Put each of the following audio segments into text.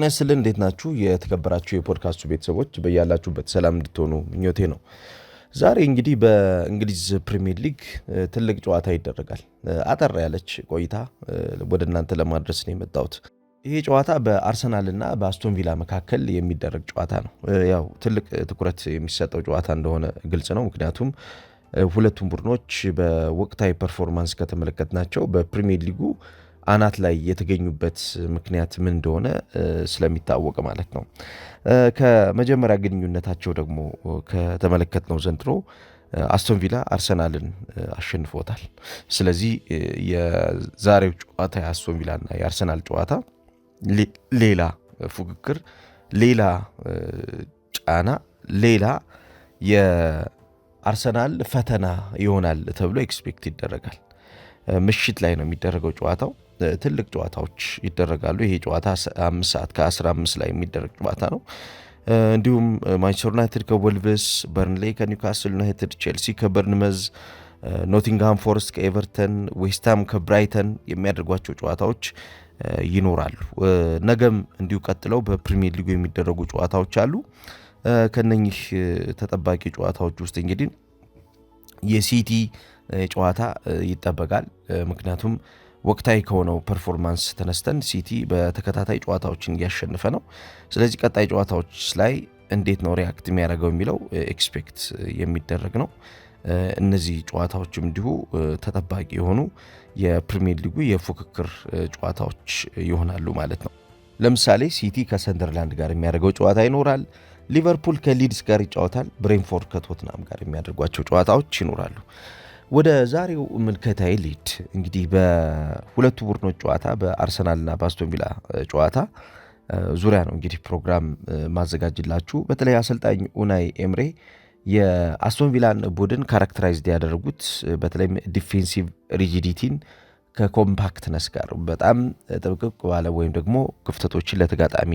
ጤና ይስጥልን እንዴት ናችሁ? የተከበራችሁ የፖድካስቱ ቤተሰቦች በያላችሁበት ሰላም እንድትሆኑ ምኞቴ ነው። ዛሬ እንግዲህ በእንግሊዝ ፕሪሚየር ሊግ ትልቅ ጨዋታ ይደረጋል። አጠር ያለች ቆይታ ወደ እናንተ ለማድረስ ነው የመጣሁት። ይሄ ጨዋታ በአርሰናልና በአስቶን ቪላ መካከል የሚደረግ ጨዋታ ነው። ያው ትልቅ ትኩረት የሚሰጠው ጨዋታ እንደሆነ ግልጽ ነው። ምክንያቱም ሁለቱም ቡድኖች በወቅታዊ ፐርፎርማንስ ከተመለከትናቸው በፕሪሚየር ሊጉ አናት ላይ የተገኙበት ምክንያት ምን እንደሆነ ስለሚታወቅ ማለት ነው። ከመጀመሪያ ግንኙነታቸው ደግሞ ከተመለከትነው ዘንድሮ አስቶን ቪላ አርሰናልን አሸንፎታል። ስለዚህ የዛሬው ጨዋታ የአስቶን ቪላና የአርሰናል ጨዋታ ሌላ ፉክክር፣ ሌላ ጫና፣ ሌላ የአርሰናል ፈተና ይሆናል ተብሎ ኤክስፔክት ይደረጋል። ምሽት ላይ ነው የሚደረገው ጨዋታው። ትልቅ ጨዋታዎች ይደረጋሉ። ይሄ ጨዋታ 5 ሰዓት ከ15 ላይ የሚደረግ ጨዋታ ነው። እንዲሁም ማንቸስተር ዩናይትድ ከወልቭስ፣ በርንሌይ ከኒውካስል ዩናይትድ፣ ቼልሲ ከበርንመዝ፣ ኖቲንግሃም ፎረስት ከኤቨርተን፣ ዌስትሃም ከብራይተን የሚያደርጓቸው ጨዋታዎች ይኖራሉ። ነገም እንዲሁ ቀጥለው በፕሪሚየር ሊጉ የሚደረጉ ጨዋታዎች አሉ። ከነኚህ ተጠባቂ ጨዋታዎች ውስጥ እንግዲህ የሲቲ ጨዋታ ይጠበቃል። ምክንያቱም ወቅታዊ ከሆነው ፐርፎርማንስ ተነስተን ሲቲ በተከታታይ ጨዋታዎችን እያሸነፈ ነው። ስለዚህ ቀጣይ ጨዋታዎች ላይ እንዴት ነው ሪያክት የሚያደርገው የሚለው ኤክስፔክት የሚደረግ ነው። እነዚህ ጨዋታዎችም እንዲሁ ተጠባቂ የሆኑ የፕሪሚየር ሊጉ የፉክክር ጨዋታዎች ይሆናሉ ማለት ነው። ለምሳሌ ሲቲ ከሰንደርላንድ ጋር የሚያደርገው ጨዋታ ይኖራል። ሊቨርፑል ከሊድስ ጋር ይጫወታል። ብሬንፎርድ ከቶትናም ጋር የሚያደርጓቸው ጨዋታዎች ይኖራሉ። ወደ ዛሬው ምልከታዬ ሊድ እንግዲህ በሁለቱ ቡድኖች ጨዋታ በአርሰናልና በአስቶን ቪላ ጨዋታ ዙሪያ ነው እንግዲህ ፕሮግራም ማዘጋጅላችሁ። በተለይ አሰልጣኝ ኡናይ ኤምሬ የአስቶን ቪላን ቡድን ካራክተራይዝድ ያደረጉት በተለይም ዲፌንሲቭ ሪጂዲቲን ከኮምፓክትነስ ጋር በጣም ጥብቅቅ ባለ ወይም ደግሞ ክፍተቶችን ለተጋጣሚ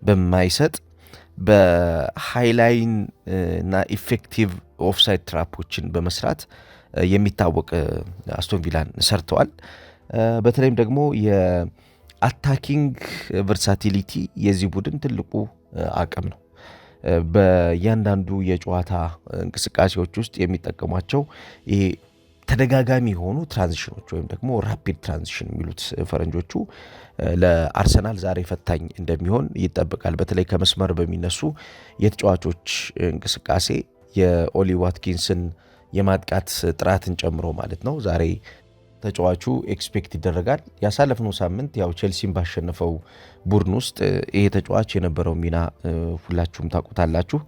በማይሰጥ በሃይላይን እና ኢፌክቲቭ ኦፍሳይድ ትራፖችን በመስራት የሚታወቅ አስቶን ቪላን ሰርተዋል። በተለይም ደግሞ የአታኪንግ ቨርሳቲሊቲ የዚህ ቡድን ትልቁ አቅም ነው። በእያንዳንዱ የጨዋታ እንቅስቃሴዎች ውስጥ የሚጠቀሟቸው ይሄ ተደጋጋሚ የሆኑ ትራንዚሽኖች ወይም ደግሞ ራፒድ ትራንዚሽን የሚሉት ፈረንጆቹ ለአርሰናል ዛሬ ፈታኝ እንደሚሆን ይጠበቃል። በተለይ ከመስመር በሚነሱ የተጫዋቾች እንቅስቃሴ የኦሊ ዋትኪንስን የማጥቃት ጥራትን ጨምሮ ማለት ነው ዛሬ ተጫዋቹ ኤክስፔክት ይደረጋል። ያሳለፍነው ሳምንት ያው ቼልሲን ባሸነፈው ቡድን ውስጥ ይሄ ተጫዋች የነበረው ሚና ሁላችሁም ታውቁታላችሁ።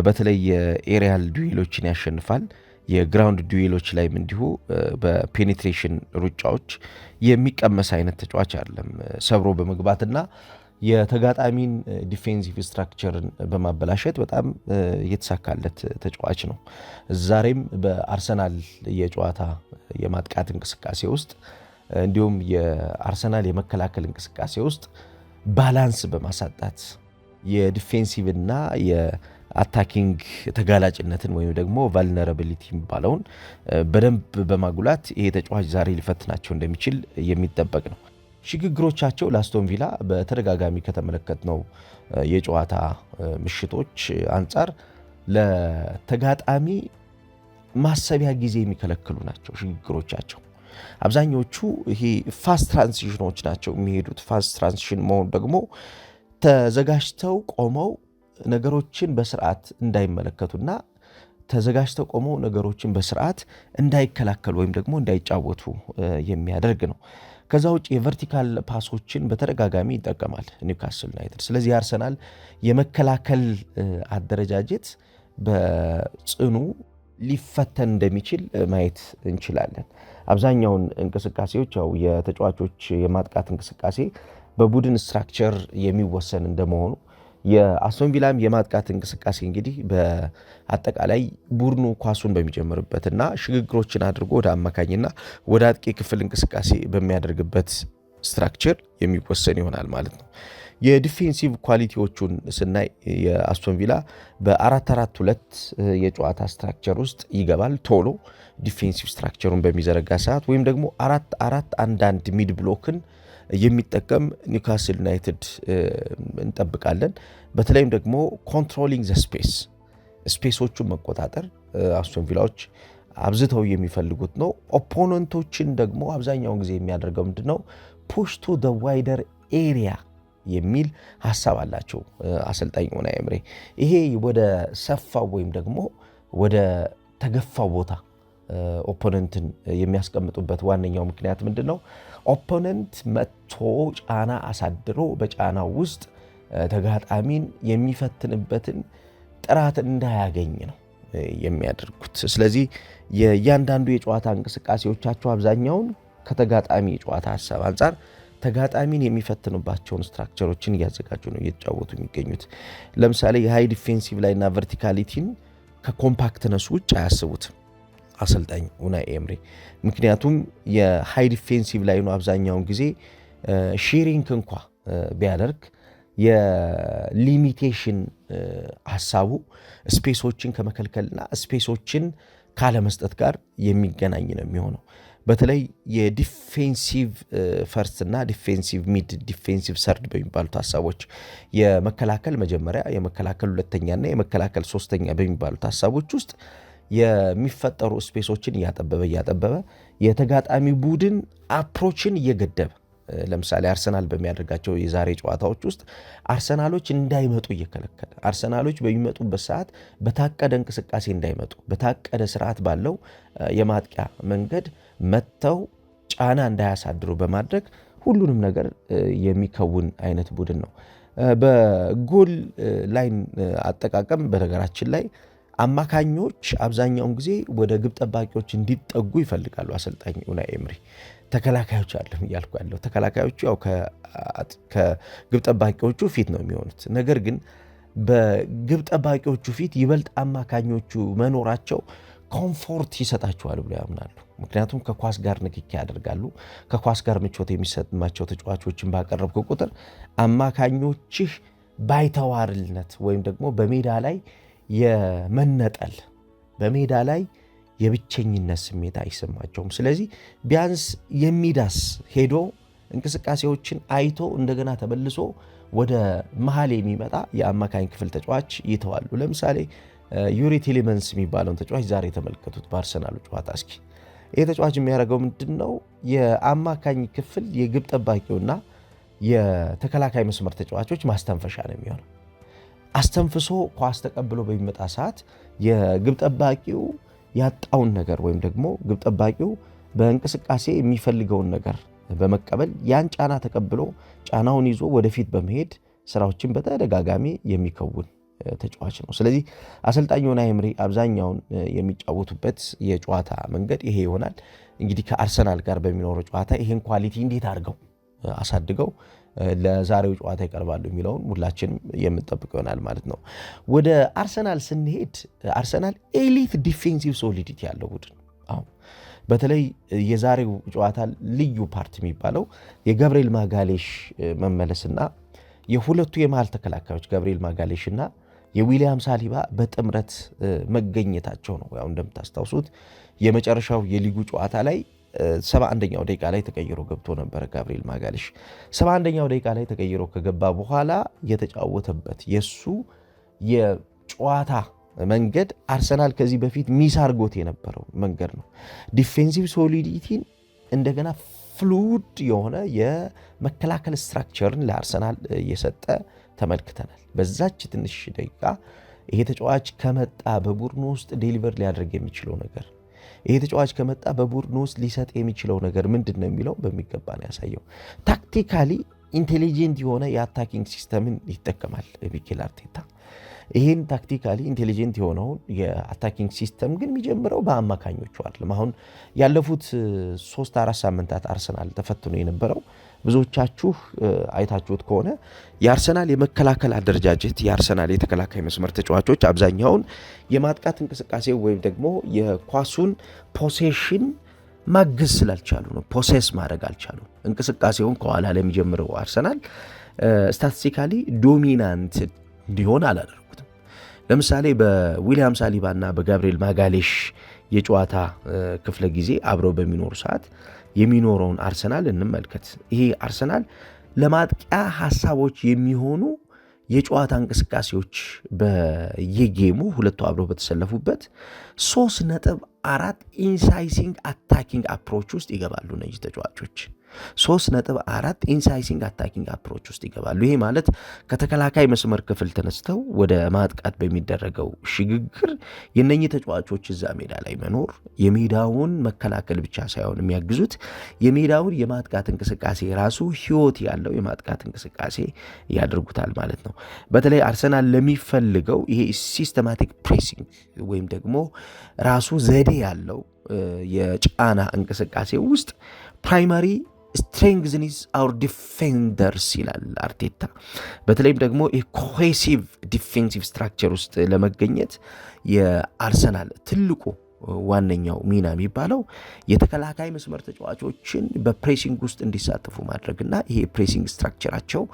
በተለይ የኤሪያል ዱዌሎችን ያሸንፋል። የግራውንድ ዱዌሎች ላይም እንዲሁ በፔኔትሬሽን ሩጫዎች የሚቀመስ አይነት ተጫዋች አይደለም። ሰብሮ በመግባትና የተጋጣሚን ዲፌንሲቭ ስትራክቸርን በማበላሸት በጣም የተሳካለት ተጫዋች ነው። ዛሬም በአርሰናል የጨዋታ የማጥቃት እንቅስቃሴ ውስጥ እንዲሁም የአርሰናል የመከላከል እንቅስቃሴ ውስጥ ባላንስ በማሳጣት የዲፌንሲቭና የአታኪንግ ተጋላጭነትን ወይም ደግሞ ቫልነራቢሊቲ የሚባለውን በደንብ በማጉላት ይሄ ተጫዋች ዛሬ ሊፈትናቸው እንደሚችል የሚጠበቅ ነው። ሽግግሮቻቸው ለአስቶን ቪላ በተደጋጋሚ ከተመለከትነው የጨዋታ ምሽቶች አንጻር ለተጋጣሚ ማሰቢያ ጊዜ የሚከለክሉ ናቸው። ሽግግሮቻቸው አብዛኞቹ ይሄ ፋስት ትራንዚሽኖች ናቸው የሚሄዱት። ፋስት ትራንዚሽን መሆን ደግሞ ተዘጋጅተው ቆመው ነገሮችን በስርዓት እንዳይመለከቱና ተዘጋጅተው ቆመው ነገሮችን በስርዓት እንዳይከላከሉ ወይም ደግሞ እንዳይጫወቱ የሚያደርግ ነው። ከዛ ውጭ የቨርቲካል ፓሶችን በተደጋጋሚ ይጠቀማል ኒውካስል ዩናይትድ። ስለዚህ አርሰናል የመከላከል አደረጃጀት በጽኑ ሊፈተን እንደሚችል ማየት እንችላለን። አብዛኛውን እንቅስቃሴዎች ያው የተጫዋቾች የማጥቃት እንቅስቃሴ በቡድን ስትራክቸር የሚወሰን እንደመሆኑ የአስቶን ቪላም የማጥቃት እንቅስቃሴ እንግዲህ በአጠቃላይ ቡድኑ ኳሱን በሚጀምርበትና ሽግግሮችን አድርጎ ወደ አማካኝና ወደ አጥቂ ክፍል እንቅስቃሴ በሚያደርግበት ስትራክቸር የሚወሰን ይሆናል ማለት ነው። የዲፌንሲቭ ኳሊቲዎቹን ስናይ የአስቶን ቪላ በ4-4-2 የጨዋታ ስትራክቸር ውስጥ ይገባል ቶሎ ዲፌንሲቭ ስትራክቸሩን በሚዘረጋ ሰዓት ወይም ደግሞ 4-4-1-1 ሚድ ብሎክን የሚጠቀም ኒውካስል ዩናይትድ እንጠብቃለን። በተለይም ደግሞ ኮንትሮሊንግ ዘ ስፔሶቹን መቆጣጠር አስቶን ቪላዎች አብዝተው የሚፈልጉት ነው። ኦፖነንቶችን ደግሞ አብዛኛውን ጊዜ የሚያደርገው ምንድነው ፑሽ ቱ ዘ ዋይደር ኤሪያ የሚል ሐሳብ አላቸው አሰልጣኝ ኡናይ ኤምሬ። ይሄ ወደ ሰፋው ወይም ደግሞ ወደ ተገፋው ቦታ ኦፖነንትን የሚያስቀምጡበት ዋነኛው ምክንያት ምንድነው? ኦፖነንት መጥቶ ጫና አሳድሮ በጫናው ውስጥ ተጋጣሚን የሚፈትንበትን ጥራት እንዳያገኝ ነው የሚያደርጉት። ስለዚህ የእያንዳንዱ የጨዋታ እንቅስቃሴዎቻቸው አብዛኛውን ከተጋጣሚ የጨዋታ ሐሳብ አንጻር ተጋጣሚን የሚፈትኑባቸውን ስትራክቸሮችን እያዘጋጁ ነው እየተጫወቱ የሚገኙት። ለምሳሌ የሃይ ዲፌንሲቭ ላይና ቨርቲካሊቲን ከኮምፓክትነሱ ውጭ አያስቡትም አሰልጣኝ ኡናይ ኤምሬ። ምክንያቱም የሃይ ዲፌንሲቭ ላይ ነው አብዛኛውን ጊዜ ሼሪንግ እንኳ ቢያደርግ የሊሚቴሽን ሐሳቡ ስፔሶችን ከመከልከልና ስፔሶችን ካለመስጠት ጋር የሚገናኝ ነው የሚሆነው። በተለይ የዲፌንሲቭ ፈርስት እና ዲፌንሲቭ ሚድ፣ ዲፌንሲቭ ሰርድ በሚባሉት ሐሳቦች የመከላከል መጀመሪያ፣ የመከላከል ሁለተኛና የመከላከል ሶስተኛ በሚባሉት ሐሳቦች ውስጥ የሚፈጠሩ ስፔሶችን እያጠበበ የተጋጣሚ ቡድን አፕሮችን እየገደበ ለምሳሌ አርሰናል በሚያደርጋቸው የዛሬ ጨዋታዎች ውስጥ አርሰናሎች እንዳይመጡ እየከለከለ አርሰናሎች በሚመጡበት ሰዓት በታቀደ እንቅስቃሴ እንዳይመጡ በታቀደ ስርዓት ባለው የማጥቂያ መንገድ መጥተው ጫና እንዳያሳድሩ በማድረግ ሁሉንም ነገር የሚከውን አይነት ቡድን ነው። በጎል ላይን አጠቃቀም በነገራችን ላይ አማካኞች አብዛኛውን ጊዜ ወደ ግብ ጠባቂዎች እንዲጠጉ ይፈልጋሉ አሰልጣኝ ኡናይ ኤምሪ። ተከላካዮች አይደለም እያልኩ ያለው ተከላካዮቹ ያው ከግብ ጠባቂዎቹ ፊት ነው የሚሆኑት። ነገር ግን በግብ ጠባቂዎቹ ፊት ይበልጥ አማካኞቹ መኖራቸው ኮምፎርት ይሰጣቸዋል ብሎ ያምናሉ። ምክንያቱም ከኳስ ጋር ንክኪ ያደርጋሉ። ከኳስ ጋር ምቾት የሚሰማቸው ተጫዋቾችን ባቀረብኩ ቁጥር አማካኞችህ ባይተዋርልነት ወይም ደግሞ በሜዳ ላይ የመነጠል በሜዳ ላይ የብቸኝነት ስሜት አይሰማቸውም። ስለዚህ ቢያንስ የሚዳስ ሄዶ እንቅስቃሴዎችን አይቶ እንደገና ተመልሶ ወደ መሃል የሚመጣ የአማካኝ ክፍል ተጫዋች ይተዋሉ። ለምሳሌ ዩሪ ቲሊመንስ የሚባለውን ተጫዋች ዛሬ የተመለከቱት በአርሰናሉ ጨዋታ። እስኪ ይህ ተጫዋች የሚያደርገው ምንድን ነው? የአማካኝ ክፍል የግብ ጠባቂውና የተከላካይ መስመር ተጫዋቾች ማስተንፈሻ ነው የሚሆነው። አስተንፍሶ ኳስ ተቀብሎ በሚመጣ ሰዓት የግብ ጠባቂው ያጣውን ነገር ወይም ደግሞ ግብ ጠባቂው በእንቅስቃሴ የሚፈልገውን ነገር በመቀበል ያን ጫና ተቀብሎ ጫናውን ይዞ ወደፊት በመሄድ ስራዎችን በተደጋጋሚ የሚከውን ተጫዋች ነው። ስለዚህ አሰልጣኝ ኡናይ ኤምሪ አብዛኛውን የሚጫወቱበት የጨዋታ መንገድ ይሄ ይሆናል። እንግዲህ ከአርሰናል ጋር በሚኖረው ጨዋታ ይሄን ኳሊቲ እንዴት አድርገው አሳድገው ለዛሬው ጨዋታ ይቀርባሉ የሚለውን ሁላችንም የምንጠብቅ ይሆናል ማለት ነው። ወደ አርሰናል ስንሄድ አርሰናል ኤሊት ዲፌንሲቭ ሶሊዲቲ ያለው ቡድን አሁን በተለይ የዛሬው ጨዋታ ልዩ ፓርት የሚባለው የገብርኤል ማጋሌሽ መመለስና የሁለቱ የመሃል ተከላካዮች ገብርኤል ማጋሌሽና የዊሊያም ሳሊባ በጥምረት መገኘታቸው ነው። ያው እንደምታስታውሱት የመጨረሻው የሊጉ ጨዋታ ላይ 71ኛው ደቂቃ ላይ ተቀይሮ ገብቶ ነበር ጋብሪኤል ማጋሌሽ። 71ኛው ደቂቃ ላይ ተቀይሮ ከገባ በኋላ የተጫወተበት የሱ የጨዋታ መንገድ አርሰናል ከዚህ በፊት ሚስ አርጎት የነበረው መንገድ ነው። ዲፌንሲቭ ሶሊዲቲን እንደገና ፍሉድ የሆነ የመከላከል ስትራክቸርን ለአርሰናል እየሰጠ ተመልክተናል። በዛች ትንሽ ደቂቃ ይሄ ተጫዋች ከመጣ በቡድኑ ውስጥ ዴሊቨር ሊያደርግ የሚችለው ነገር ይሄ ተጫዋች ከመጣ በቡድኑ ውስጥ ሊሰጥ የሚችለው ነገር ምንድን ነው የሚለው በሚገባ ነው ያሳየው። ታክቲካሊ ኢንቴሊጀንት የሆነ የአታኪንግ ሲስተምን ይጠቀማል ሚኬል አርቴታ። ይህን ታክቲካሊ ኢንቴሊጀንት የሆነውን የአታኪንግ ሲስተም ግን የሚጀምረው በአማካኞቹ አይደለም። አሁን ያለፉት 3-4 ሳምንታት አርሰናል ተፈትኖ የነበረው ብዙዎቻችሁ አይታችሁት ከሆነ የአርሰናል የመከላከል አደረጃጀት የአርሰናል የተከላካይ መስመር ተጫዋቾች አብዛኛውን የማጥቃት እንቅስቃሴ ወይም ደግሞ የኳሱን ፖሴሽን ማገዝ ስላልቻሉ ነው። ፖሴስ ማድረግ አልቻሉ። እንቅስቃሴውን ከኋላ ለሚጀምረው አርሰናል ስታቲስቲካሊ ዶሚናንት እንዲሆን አላደረጉትም። ለምሳሌ በዊሊያም ሳሊባ እና በጋብሪኤል ማጋሌሽ የጨዋታ ክፍለ ጊዜ አብረው በሚኖሩ ሰዓት የሚኖረውን አርሰናል እንመልከት። ይሄ አርሰናል ለማጥቂያ ሀሳቦች የሚሆኑ የጨዋታ እንቅስቃሴዎች በየጌሙ ሁለቱ አብረው በተሰለፉበት 3.4 ኢንሳይሲንግ አታኪንግ አፕሮች ውስጥ ይገባሉ እነዚህ ተጫዋቾች። 3.4 ኢንሳይሲንግ አታኪንግ አፕሮች ውስጥ ይገባሉ። ይሄ ማለት ከተከላካይ መስመር ክፍል ተነስተው ወደ ማጥቃት በሚደረገው ሽግግር የነኚህ ተጫዋቾች እዛ ሜዳ ላይ መኖር የሜዳውን መከላከል ብቻ ሳይሆን የሚያግዙት የሜዳውን የማጥቃት እንቅስቃሴ ራሱ ህይወት ያለው የማጥቃት እንቅስቃሴ ያደርጉታል ማለት ነው። በተለይ አርሰናል ለሚፈልገው ይሄ ሲስተማቲክ ፕሬሲንግ ወይም ደግሞ ራሱ ዘዴ ያለው የጫና እንቅስቃሴ ውስጥ ፕራይማሪ strengthen our defenders ይላል አርቴታ። በተለይም ደግሞ ኮሄሲቭ ዲፌንሲቭ ስትራክቸር ውስጥ ለመገኘት የአርሰናል ትልቁ ዋነኛው ሚና የሚባለው የተከላካይ መስመር ተጫዋቾችን በፕሬሲንግ ውስጥ እንዲሳተፉ ማድረግና ይሄ ፕሬሲንግ ስትራክቸራቸው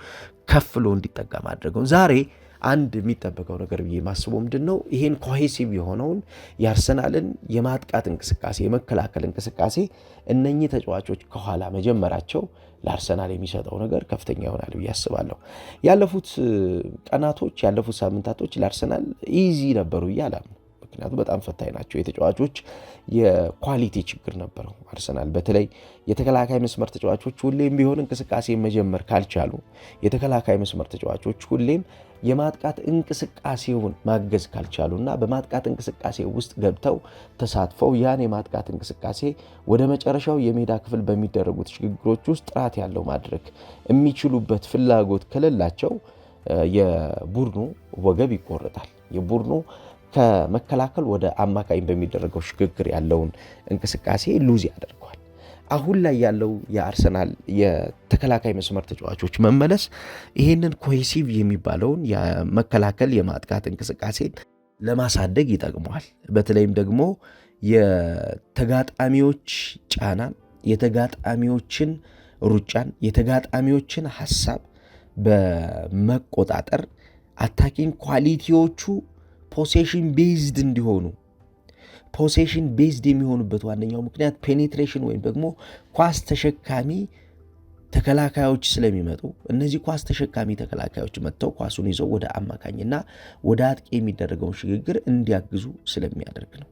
ከፍሎ እንዲጠጋ ማድረግ ነው። ዛሬ አንድ የሚጠበቀው ነገር ብዬ ማስበው ምንድን ነው ይሄን ኮሄሲቭ የሆነውን የአርሰናልን የማጥቃት እንቅስቃሴ የመከላከል እንቅስቃሴ እነኚህ ተጫዋቾች ከኋላ መጀመራቸው ለአርሰናል የሚሰጠው ነገር ከፍተኛ ይሆናል ብዬ አስባለሁ። ያለፉት ቀናቶች ያለፉት ሳምንታቶች ለአርሰናል ኢዚ ነበሩ ብዬ አላምንም። ምክንያቱም በጣም ፈታኝ ናቸው። የተጫዋቾች የኳሊቲ ችግር ነበረው። አርሰናል በተለይ የተከላካይ መስመር ተጫዋቾች ሁሌም ቢሆን እንቅስቃሴ መጀመር ካልቻሉ፣ የተከላካይ መስመር ተጫዋቾች ሁሌም የማጥቃት እንቅስቃሴውን ማገዝ ካልቻሉና በማጥቃት እንቅስቃሴ ውስጥ ገብተው ተሳትፈው ያን የማጥቃት እንቅስቃሴ ወደ መጨረሻው የሜዳ ክፍል በሚደረጉት ሽግግሮች ውስጥ ጥራት ያለው ማድረግ የሚችሉበት ፍላጎት ከሌላቸው የቡድኑ ወገብ ይቆረጣል። የቡድኑ ከመከላከል ወደ አማካኝ በሚደረገው ሽግግር ያለውን እንቅስቃሴ ሉዝ ያደርገዋል። አሁን ላይ ያለው የአርሰናል የተከላካይ መስመር ተጫዋቾች መመለስ ይህንን ኮሄሲቭ የሚባለውን የመከላከል የማጥቃት እንቅስቃሴን ለማሳደግ ይጠቅመዋል። በተለይም ደግሞ የተጋጣሚዎች ጫናን፣ የተጋጣሚዎችን ሩጫን፣ የተጋጣሚዎችን ሀሳብ በመቆጣጠር አታኪንግ ኳሊቲዎቹ ፖሴሽን ቤዝድ እንዲሆኑ ፖሴሽን ቤዝድ የሚሆኑበት ዋነኛው ምክንያት ፔኔትሬሽን ወይም ደግሞ ኳስ ተሸካሚ ተከላካዮች ስለሚመጡ እነዚህ ኳስ ተሸካሚ ተከላካዮች መጥተው ኳሱን ይዘው ወደ አማካኝና ወደ አጥቂ የሚደረገውን ሽግግር እንዲያግዙ ስለሚያደርግ ነው።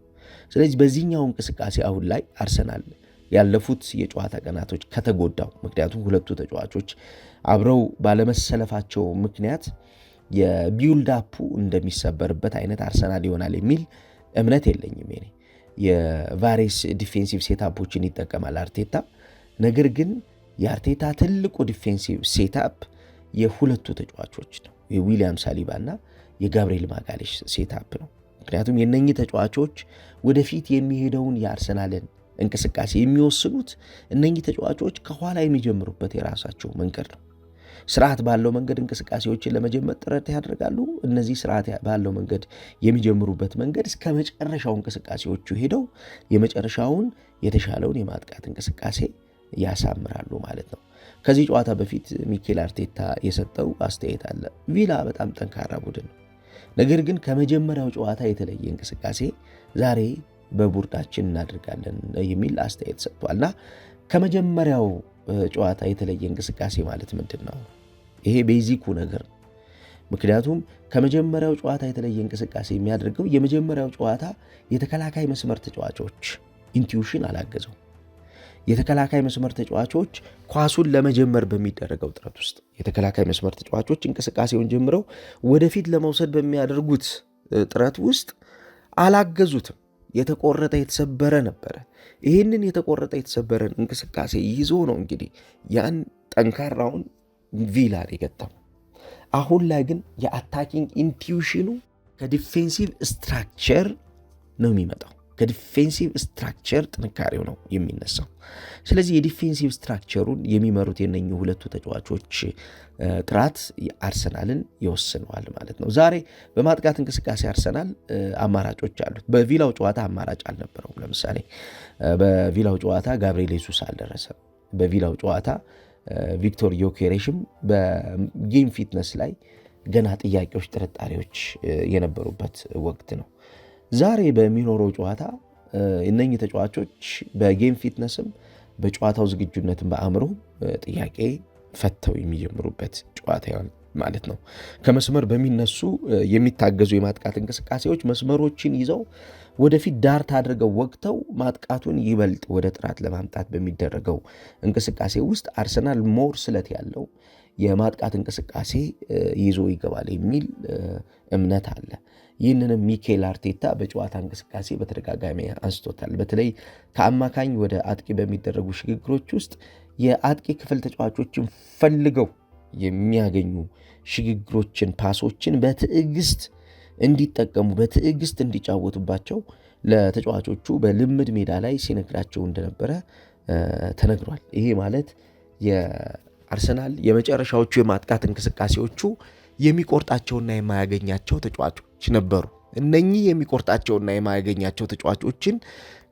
ስለዚህ በዚህኛው እንቅስቃሴ አሁን ላይ አርሰናል ያለፉት የጨዋታ ቀናቶች ከተጎዳው ምክንያቱም ሁለቱ ተጫዋቾች አብረው ባለመሰለፋቸው ምክንያት የቢውልዳፑ እንደሚሰበርበት አይነት አርሰናል ይሆናል የሚል እምነት የለኝም። እኔ የቫሬስ ዲፌንሲቭ ሴታፖችን ይጠቀማል አርቴታ። ነገር ግን የአርቴታ ትልቁ ዲፌንሲቭ ሴታፕ የሁለቱ ተጫዋቾች ነው፣ የዊሊያም ሳሊባ እና የጋብርኤል ማጋሌሽ ሴታፕ ነው። ምክንያቱም የነኚህ ተጫዋቾች ወደፊት የሚሄደውን የአርሰናልን እንቅስቃሴ የሚወስኑት እነኚህ ተጫዋቾች ከኋላ የሚጀምሩበት የራሳቸው መንገድ ነው። ስርዓት ባለው መንገድ እንቅስቃሴዎችን ለመጀመር ጥረት ያደርጋሉ። እነዚህ ስርዓት ባለው መንገድ የሚጀምሩበት መንገድ እስከ መጨረሻው እንቅስቃሴዎቹ ሄደው የመጨረሻውን የተሻለውን የማጥቃት እንቅስቃሴ ያሳምራሉ ማለት ነው። ከዚህ ጨዋታ በፊት ሚኬል አርቴታ የሰጠው አስተያየት አለ። ቪላ በጣም ጠንካራ ቡድን ነው፣ ነገር ግን ከመጀመሪያው ጨዋታ የተለየ እንቅስቃሴ ዛሬ በቡድናችን እናደርጋለን የሚል አስተያየት ሰጥቷልና ከመጀመሪያው ጨዋታ የተለየ እንቅስቃሴ ማለት ምንድን ነው? ይሄ ቤዚኩ ነገር ነው። ምክንያቱም ከመጀመሪያው ጨዋታ የተለየ እንቅስቃሴ የሚያደርገው የመጀመሪያው ጨዋታ የተከላካይ መስመር ተጫዋቾች ኢንቲዩሽን አላገዘው። የተከላካይ መስመር ተጫዋቾች ኳሱን ለመጀመር በሚደረገው ጥረት ውስጥ የተከላካይ መስመር ተጫዋቾች እንቅስቃሴውን ጀምረው ወደፊት ለመውሰድ በሚያደርጉት ጥረት ውስጥ አላገዙትም። የተቆረጠ የተሰበረ ነበረ። ይህንን የተቆረጠ የተሰበረን እንቅስቃሴ ይዞ ነው እንግዲህ ያን ጠንካራውን ቪላን የገጠመው። አሁን ላይ ግን የአታኪንግ ኢንቲዩሽኑ ከዲፌንሲቭ ስትራክቸር ነው የሚመጣው። ከዲፌንሲቭ ስትራክቸር ጥንካሬው ነው የሚነሳው። ስለዚህ የዲፌንሲቭ ስትራክቸሩን የሚመሩት የነኙ ሁለቱ ተጫዋቾች ጥራት አርሰናልን ይወስነዋል ማለት ነው። ዛሬ በማጥቃት እንቅስቃሴ አርሰናል አማራጮች አሉት። በቪላው ጨዋታ አማራጭ አልነበረውም። ለምሳሌ በቪላው ጨዋታ ጋብርኤል ሱስ አልደረሰም። በቪላው ጨዋታ ቪክቶር ዮኬሬሽም በጌም ፊትነስ ላይ ገና ጥያቄዎች፣ ጥርጣሬዎች የነበሩበት ወቅት ነው። ዛሬ በሚኖረው ጨዋታ እነኚህ ተጫዋቾች በጌም ፊትነስም በጨዋታው ዝግጁነትም በአእምሮ ጥያቄ ፈተው የሚጀምሩበት ጨዋታ ይሆናል ማለት ነው። ከመስመር በሚነሱ የሚታገዙ የማጥቃት እንቅስቃሴዎች መስመሮችን ይዘው ወደፊት ዳርት አድርገው ወቅተው ማጥቃቱን ይበልጥ ወደ ጥራት ለማምጣት በሚደረገው እንቅስቃሴ ውስጥ አርሰናል ሞር ስለት ያለው የማጥቃት እንቅስቃሴ ይዞ ይገባል የሚል እምነት አለ። ይህንንም ሚኬል አርቴታ በጨዋታ እንቅስቃሴ በተደጋጋሚ አንስቶታል። በተለይ ከአማካኝ ወደ አጥቂ በሚደረጉ ሽግግሮች ውስጥ የአጥቂ ክፍል ተጫዋቾችን ፈልገው የሚያገኙ ሽግግሮችን፣ ፓሶችን በትዕግስት እንዲጠቀሙ በትዕግስት እንዲጫወቱባቸው ለተጫዋቾቹ በልምድ ሜዳ ላይ ሲነግራቸው እንደነበረ ተነግሯል። ይሄ ማለት የአርሰናል የመጨረሻዎቹ የማጥቃት እንቅስቃሴዎቹ የሚቆርጣቸውና የማያገኛቸው ተጫዋቾች ነበሩ። እነኚህ የሚቆርጣቸውና የማያገኛቸው ተጫዋቾችን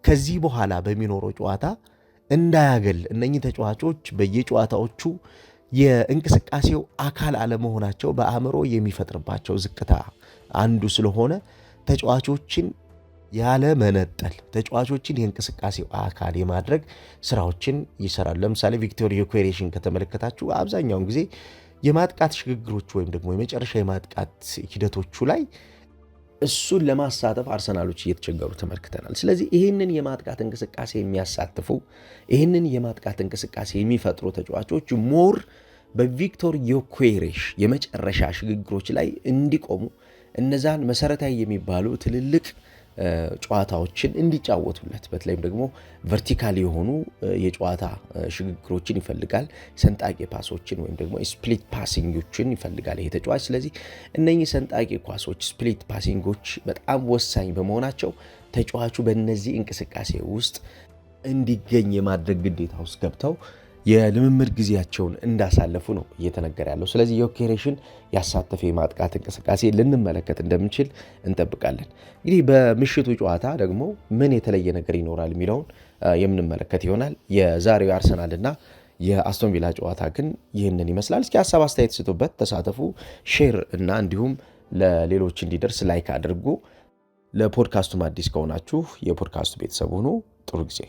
ከዚህ በኋላ በሚኖረው ጨዋታ እንዳያገል እነኚህ ተጫዋቾች በየጨዋታዎቹ የእንቅስቃሴው አካል አለመሆናቸው በአእምሮ የሚፈጥርባቸው ዝቅታ አንዱ ስለሆነ ተጫዋቾችን ያለ መነጠል ተጫዋቾችን የእንቅስቃሴው አካል የማድረግ ስራዎችን ይሰራል። ለምሳሌ ቪክቶር ዮኬሬሽን ከተመለከታችሁ አብዛኛውን ጊዜ የማጥቃት ሽግግሮች ወይም ደግሞ የመጨረሻ የማጥቃት ሂደቶቹ ላይ እሱን ለማሳተፍ አርሰናሎች እየተቸገሩ ተመልክተናል። ስለዚህ ይህንን የማጥቃት እንቅስቃሴ የሚያሳትፉ ይህንን የማጥቃት እንቅስቃሴ የሚፈጥሩ ተጫዋቾች ሞር በቪክቶር ዮኬሬሽ የመጨረሻ ሽግግሮች ላይ እንዲቆሙ እነዛን መሰረታዊ የሚባሉ ትልልቅ ጨዋታዎችን እንዲጫወቱለት በተለይም ደግሞ ቨርቲካል የሆኑ የጨዋታ ሽግግሮችን ይፈልጋል። ሰንጣቂ ፓሶችን ወይም ደግሞ ስፕሊት ፓሲንጎችን ይፈልጋል ይሄ ተጫዋች። ስለዚህ እነኚህ ሰንጣቂ ኳሶች፣ ስፕሊት ፓሲንጎች በጣም ወሳኝ በመሆናቸው ተጫዋቹ በእነዚህ እንቅስቃሴ ውስጥ እንዲገኝ የማድረግ ግዴታ ውስጥ ገብተው የልምምድ ጊዜያቸውን እንዳሳለፉ ነው እየተነገረ ያለው። ስለዚህ ዮኬሬሽን ያሳተፈ የማጥቃት እንቅስቃሴ ልንመለከት እንደምንችል እንጠብቃለን። እንግዲህ በምሽቱ ጨዋታ ደግሞ ምን የተለየ ነገር ይኖራል የሚለውን የምንመለከት ይሆናል። የዛሬው አርሰናልና የአስቶን ቪላ ጨዋታ ግን ይህንን ይመስላል። እስኪ ሀሳብ አስተያየት ስጡበት፣ ተሳተፉ፣ ሼር እና እንዲሁም ለሌሎች እንዲደርስ ላይክ አድርጉ። ለፖድካስቱም አዲስ ከሆናችሁ የፖድካስቱ ቤተሰብ ሁኑ። ጥሩ ጊዜ